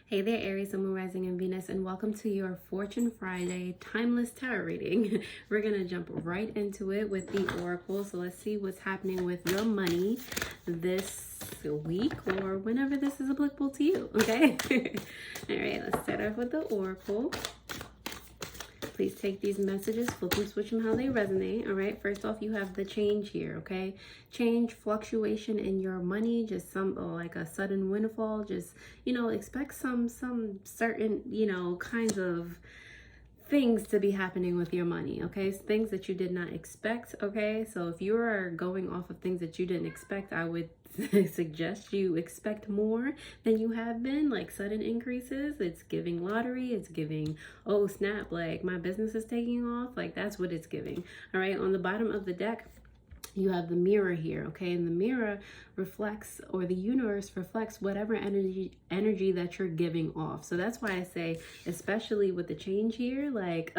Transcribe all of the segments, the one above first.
Hey there, Aries, Sun, Moon, Rising, and Venus, and welcome to your Fortune Friday Timeless Tarot reading. We're going to jump right into it with the Oracle. So let's see what's happening with your money this week or whenever this is applicable to you, okay? All right, let's start off with the Oracle. Please take these messages, flip them, switch them how they resonate. All right, first off, you have the change here, okay? Change, fluctuation in your money, just some like a sudden windfall. Just, expect some certain, kinds of things to be happening with your money, okay? Things that you did not expect, okay? So if you are going off of things that you didn't expect, I would suggest you expect more than you have been, like sudden increases. It's giving lottery, it's giving, oh snap, like my business is taking off, like that's what it's giving. All right, on the bottom of the deck, you have the mirror here, okay? And the mirror reflects, or the universe reflects, whatever energy that you're giving off. So that's why I say, especially with the change here, like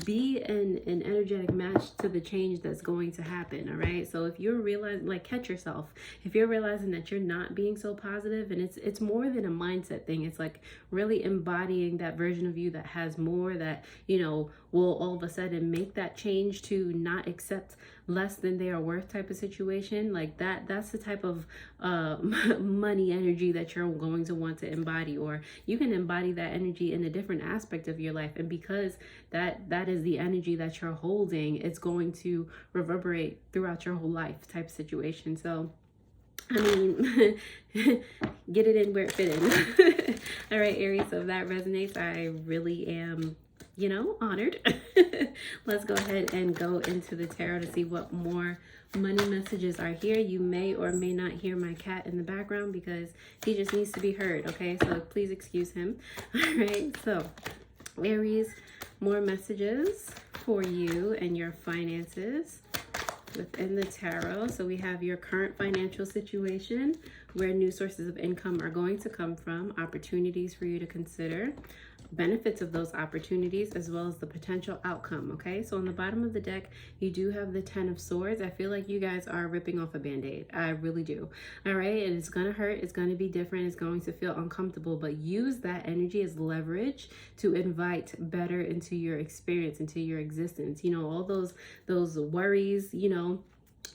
be an energetic match to the change that's going to happen. All right, so if you're realizing, like, catch yourself if you're realizing that you're not being so positive, and it's more than a mindset thing. It's like really embodying that version of you that has more, that will all of a sudden make that change to not accept less than they are worth type of situation. Like that's the type of money energy that you're going to want to embody. Or you can embody that energy in a different aspect of your life, and because that is the energy that you're holding, it's going to reverberate throughout your whole life type situation. So I mean, get it in where it fit in. All right, Aries, so if that resonates, I really am honored. Let's go ahead and go into the tarot to see what more money messages are here. You may or may not hear my cat in the background because he just needs to be heard, okay? So please excuse him. All right, so Aries, more messages for you and your finances within the tarot. So we have your current financial situation, where new sources of income are going to come from, opportunities for you to consider, benefits of those opportunities, as well as the potential outcome. Okay, so on the bottom of the deck, you do have the 10 of Swords. I feel like you guys are ripping off a band-aid. I really do. All right, and it's gonna hurt, it's gonna be different, it's going to feel uncomfortable, but use that energy as leverage to invite better into your experience, into your existence. All those worries,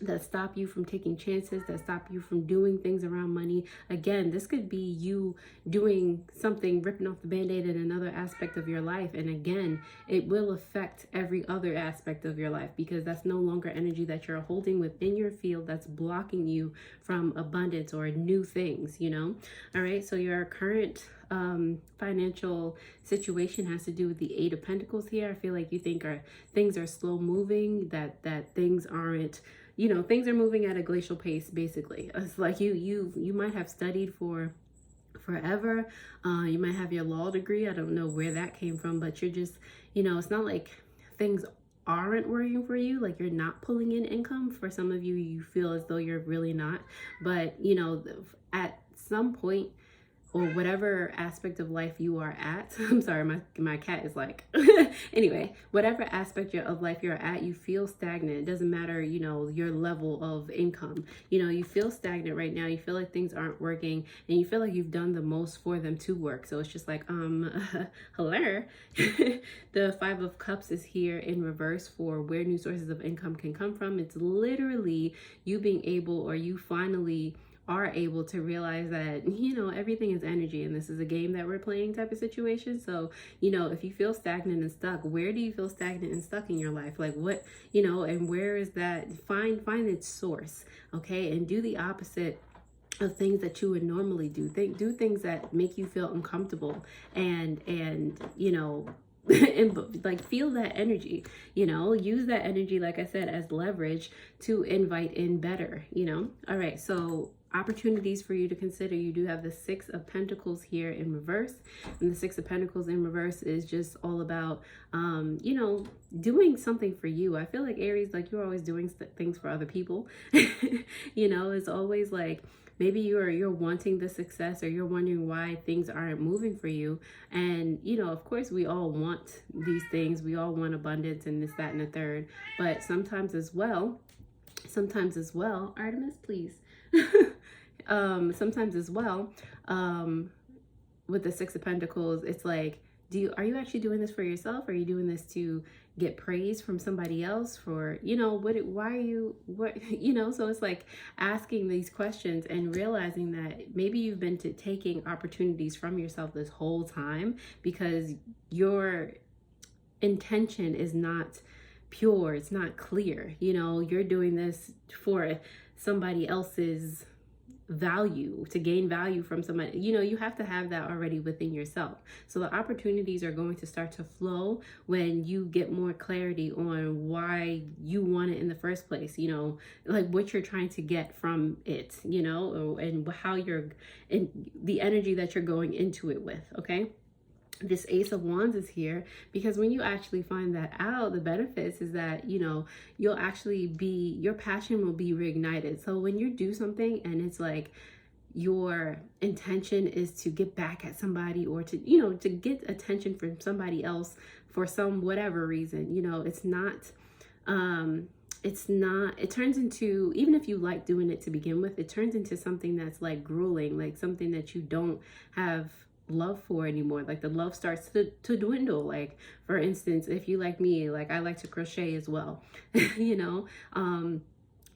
that stop you from taking chances, that stop you from doing things around money. Again, this could be you doing something, ripping off the band-aid in another aspect of your life. And again, it will affect every other aspect of your life, because that's no longer energy that you're holding within your field that's blocking you from abundance or new things, All right, so your current financial situation has to do with the 8 of Pentacles here. I feel like you think things are slow moving, that things aren't, things are moving at a glacial pace, basically. It's like you might have studied for forever. You might have your law degree. I don't know where that came from, but you're just, it's not like things aren't working for you, like you're not pulling in income. For some of you, you feel as though you're really not. But, at some point, or whatever aspect of life you are at, I'm sorry, my cat is like, anyway, whatever aspect of life you're at, you feel stagnant. It doesn't matter, your level of income. You feel stagnant right now. You feel like things aren't working, and you feel like you've done the most for them to work. So it's just like, hello. The 5 of Cups is here in reverse for where new sources of income can come from. It's literally you being able, or you finally are able to realize that everything is energy, and this is a game that we're playing type of situation. So if you feel stagnant and stuck, where do you feel stagnant and stuck in your life? Like what, and where is that? Find its source, okay? And do the opposite of things that you would normally do. Do things that make you feel uncomfortable, and and like feel that energy, use that energy, like I said, as leverage to invite in better. All right, so opportunities for you to consider. You do have the 6 of Pentacles here in reverse, and the 6 of Pentacles in reverse is just all about doing something for you. I feel like Aries, like you're always doing things for other people. It's always like maybe you're wanting the success, or you're wondering why things aren't moving for you. And of course we all want these things, we all want abundance and this, that, and the third. But sometimes as well, Artemis, please. Sometimes as well, with the Six of Pentacles, it's like, are you actually doing this for yourself? Are you doing this to get praise from somebody else for, why are you, so it's like asking these questions and realizing that maybe you've been taking opportunities from yourself this whole time because your intention is not pure, it's not clear. You're doing this for somebody else's value, to gain value from somebody. You have to have that already within yourself. So the opportunities are going to start to flow when you get more clarity on why you want it in the first place, like what you're trying to get from it, and how you're in the energy that you're going into it with. Okay. This Ace of Wands is here because when you actually find that out, the benefits is that, you'll actually your passion will be reignited. So when you do something and it's like your intention is to get back at somebody or to, to get attention from somebody else for some whatever reason, it turns into, even if you like doing it to begin with, it turns into something that's like grueling, like something that you don't have love for anymore. Like the love starts to dwindle. Like for instance, if you like me, like I like to crochet as well, and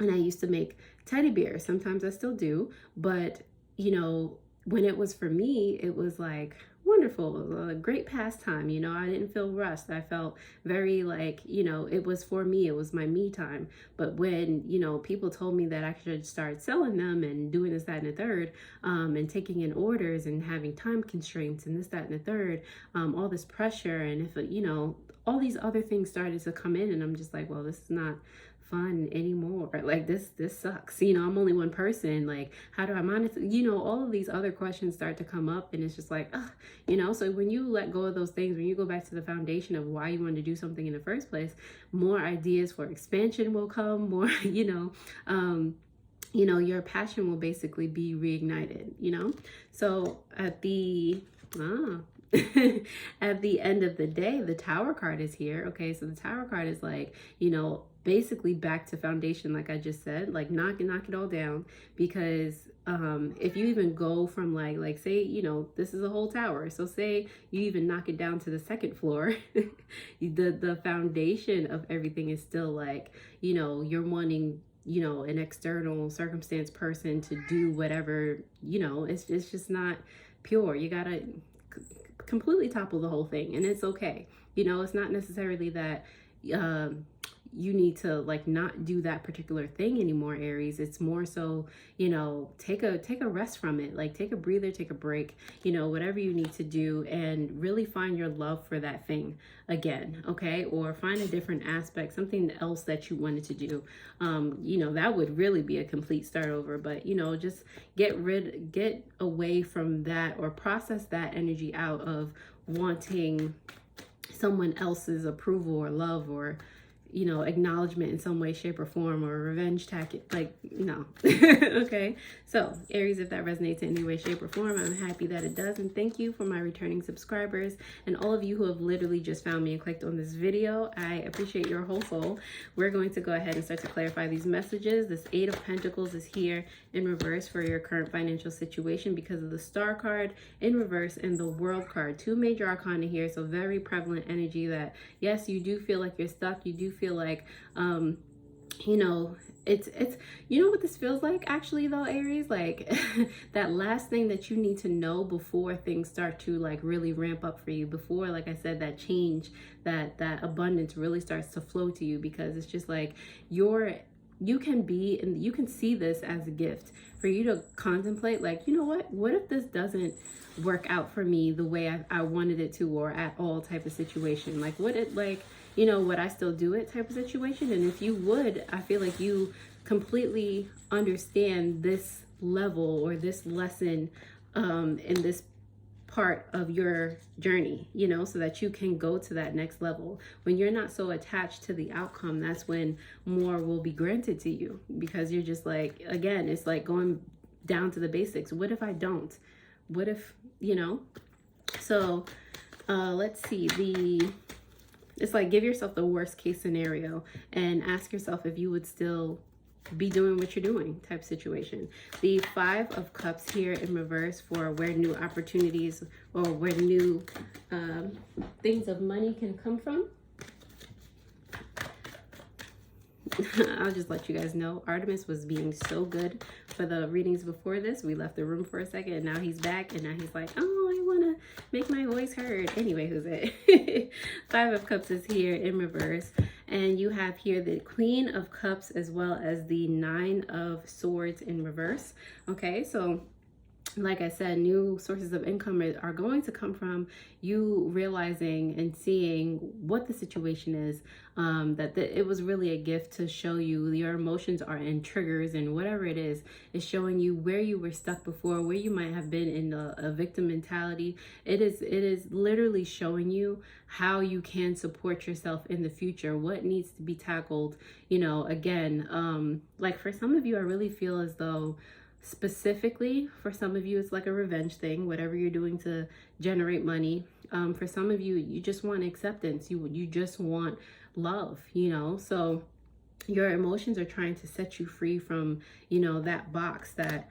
I used to make teddy bears. Sometimes I still do, but when it was for me, it was like wonderful, a great pastime. I didn't feel rushed. I felt very like, it was for me, it was my me time. But when, people told me that I should start selling them and doing this, that, and the third, and taking in orders and having time constraints and this, that, and the third, all this pressure. And if, all these other things started to come in and I'm just like, well, this is not fun anymore. Like this sucks. I'm only one person. Like, how do I monetize? All of these other questions start to come up and it's just like, so when you let go of those things, when you go back to the foundation of why you wanted to do something in the first place, more ideas for expansion will come, more, your passion will basically be reignited, so at the at the end of the day, the Tower card is here. Okay, so the Tower card is like, basically back to foundation, like I just said, like knock it all down. Because if you even go from like say, this is a whole tower, so say you even knock it down to the second floor, the foundation of everything is still like, you're wanting, an external circumstance person to do whatever, it's just not pure. You gotta completely topple the whole thing, and it's okay. It's not necessarily that you need to like not do that particular thing anymore, Aries. It's more so, take a rest from it, like take a breather, take a break, whatever you need to do, and really find your love for that thing again. Okay, or find a different aspect, something else that you wanted to do. That would really be a complete start over. But just get away from that, or process that energy out of wanting someone else's approval or love or acknowledgement in some way, shape, or form, or revenge tactic. Like, no. Okay, so Aries, if that resonates in any way, shape, or form, I'm happy that it does. And thank you for my returning subscribers and all of you who have literally just found me and clicked on this video. I appreciate your whole soul. We're going to go ahead and start to clarify these messages. This Eight of Pentacles is here in reverse for your current financial situation because of the Star card in reverse and the World card. Two major arcana here, so very prevalent energy that, yes, you do feel like you're stuck. You do feel like it's what this feels like actually though, Aries, like that last thing that you need to know before things start to like really ramp up for you, before, like I said, that change, that abundance really starts to flow to you. Because it's just like you can see this as a gift for you to contemplate, like, what if this doesn't work out for me the way I wanted it to, or at all type of situation, like would it, like, would I still do it type of situation? And if you would, I feel like you completely understand this level or this lesson in this part of your journey, so that you can go to that next level. When you're not so attached to the outcome, that's when more will be granted to you, because you're just like, again, it's like going down to the basics. What if I don't? What if, So let's see, it's like, give yourself the worst case scenario and ask yourself if you would still be doing what you're doing type situation. The Five of Cups here in reverse for where new opportunities or where new things of money can come from. I'll just let you guys know, Artemis was being so good for the readings before this. We left the room for a second, and now he's back, and now he's like, oh, I want to make my voice heard. Anyway, who's it? Five of Cups is here in reverse, and you have here the Queen of Cups as well as the Nine of Swords in reverse. Okay, so like I said, new sources of income are going to come from you realizing and seeing what the situation is, it was really a gift to show you your emotions are in triggers, and whatever it is showing you where you were stuck before, where you might have been in a victim mentality. It is literally showing you how you can support yourself in the future, what needs to be tackled. You know, again, like for some of you, I really feel as though specifically for some of you it's like a revenge thing, whatever you're doing to generate money. For some of you, you just want acceptance, you just want love, you know. So your emotions are trying to set you free from, you know, that box, that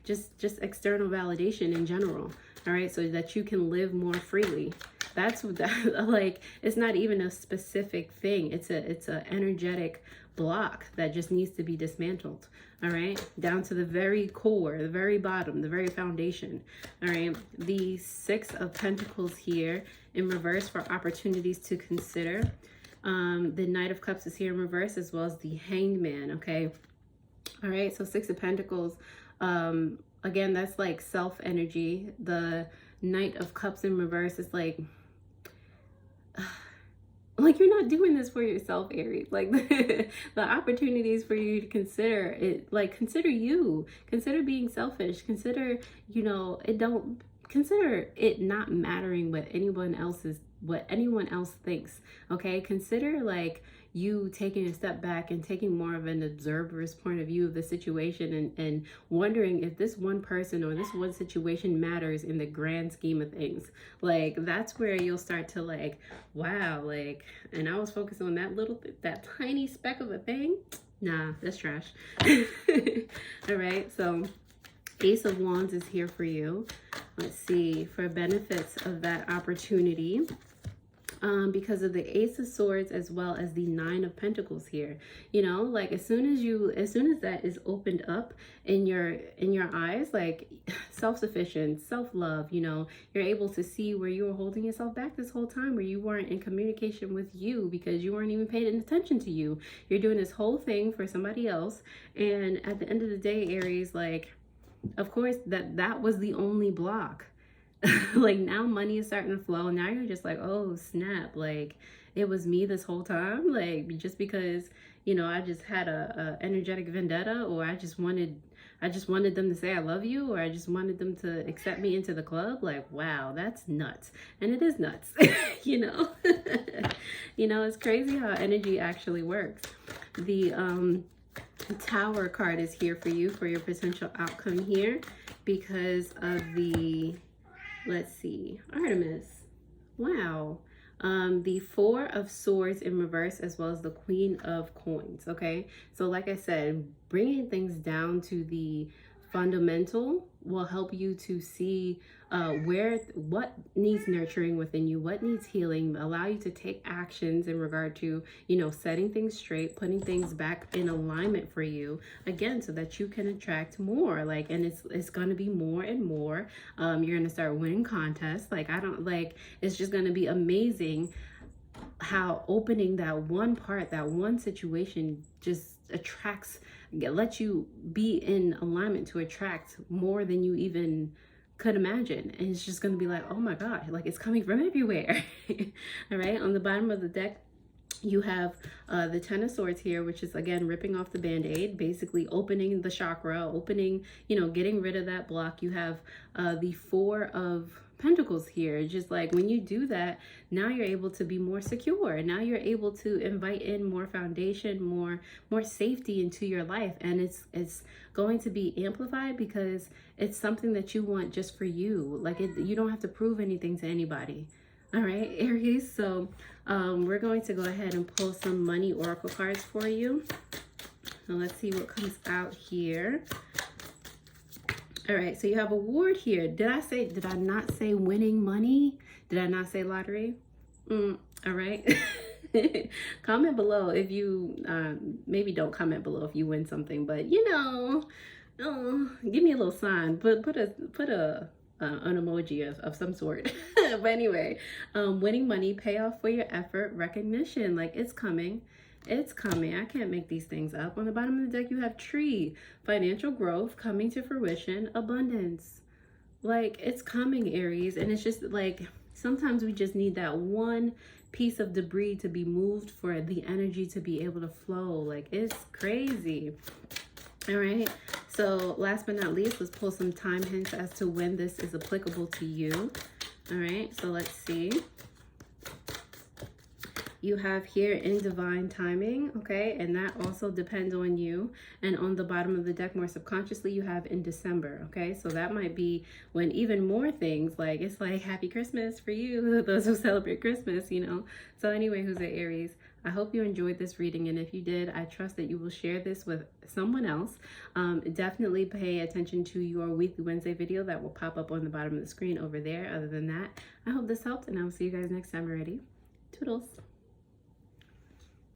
just external validation in general. All right, so that you can live more freely. That's what that, like, it's not even a specific thing, it's a energetic block that just needs to be dismantled. All right, down to the very core, the very bottom, the very foundation. All right, the Six of Pentacles here in reverse for opportunities to consider. The Knight of Cups is here in reverse, as well as the Hanged Man. Okay, all right, so Six of Pentacles, again, that's like self energy. The Knight of Cups in reverse is like you're not doing this for yourself, Aries. Like the opportunities for you to consider it, like consider you, consider being selfish, consider, you know, consider it not mattering what anyone else thinks. Okay, consider like you taking a step back and taking more of an observer's point of view of the situation, and wondering if this one person or this one situation matters in the grand scheme of things. Like that's where you'll start to like, wow, like, and I was focused on that tiny speck of a thing. Nah, that's trash. All right, so Ace of Wands is here for you. Let's see, for benefits of that opportunity. Because of the Ace of Swords as well as the Nine of Pentacles here, you know, like as soon as that is opened up in your eyes, like self-sufficient, self-love, you know, you're able to see where you were holding yourself back this whole time, where you weren't in communication with you because you weren't even paying attention to you. You're doing this whole thing for somebody else, and at the end of the day, Aries, like, of course that was the only block. Like now money is starting to flow. Now you're just like, oh snap, like it was me this whole time. Like just because, you know, I just had a energetic vendetta, or I just wanted them to say I love you, or I just wanted them to accept me into the club. Like, wow, that's nuts. And it is nuts. You know. You know, it's crazy how energy actually works. The Tower card is here for you for your potential outcome here because of the, let's see, Artemis. Wow. The Four of Swords in reverse, as well as the Queen of Coins. Okay, so like I said, bringing things down to the fundamental will help you to see what needs nurturing within you, what needs healing, allow you to take actions in regard to, you know, setting things straight, putting things back in alignment for you again, so that you can attract more. Like, and it's going to be more and more. You're going to start winning contests. Like, it's just going to be amazing how opening that one part, that one situation just lets you be in alignment to attract more than you even could imagine. And it's just going to be like, oh my God, like it's coming from everywhere. All right, on the bottom of the deck, you have the Ten of Swords here, which is again ripping off the band-aid, basically opening the chakra, opening, you know, getting rid of that block. You have the Four of Pentacles here. Just like when you do that, now you're able to be more secure. Now you're able to invite in more foundation, more safety into your life, and it's going to be amplified because it's something that you want just for you. Like you don't have to prove anything to anybody. All right, Aries. So we're going to go ahead and pull some money oracle cards for you. And let's see what comes out here. All right, so you have award here. Did I not say winning money? Did I not say lottery? All right. Comment below if you, maybe don't comment below if you win something, but you know, give me a little sign. Put an emoji of some sort. But anyway, winning money, payoff for your effort, recognition. Like, it's coming. It's coming. I can't make these things up. On the bottom of the deck, you have tree, financial growth, coming to fruition, abundance. Like, it's coming, Aries. And it's just like, sometimes we just need that one piece of debris to be moved for the energy to be able to flow. Like, it's crazy. All right. So last but not least, let's pull some time hints as to when this is applicable to you. All right. So let's see. You have here in divine timing, okay, and that also depends on you. And on the bottom of the deck, more subconsciously, you have in December, okay? So that might be when even more things, like, it's like happy Christmas for you, those who celebrate Christmas, you know. So anyway, who's at Aries, I hope you enjoyed this reading, and if you did, I trust that you will share this with someone else. Definitely pay attention to your weekly Wednesday video that will pop up on the bottom of the screen over there. Other than that, I hope this helped, and I will see you guys next time. Already, toodles.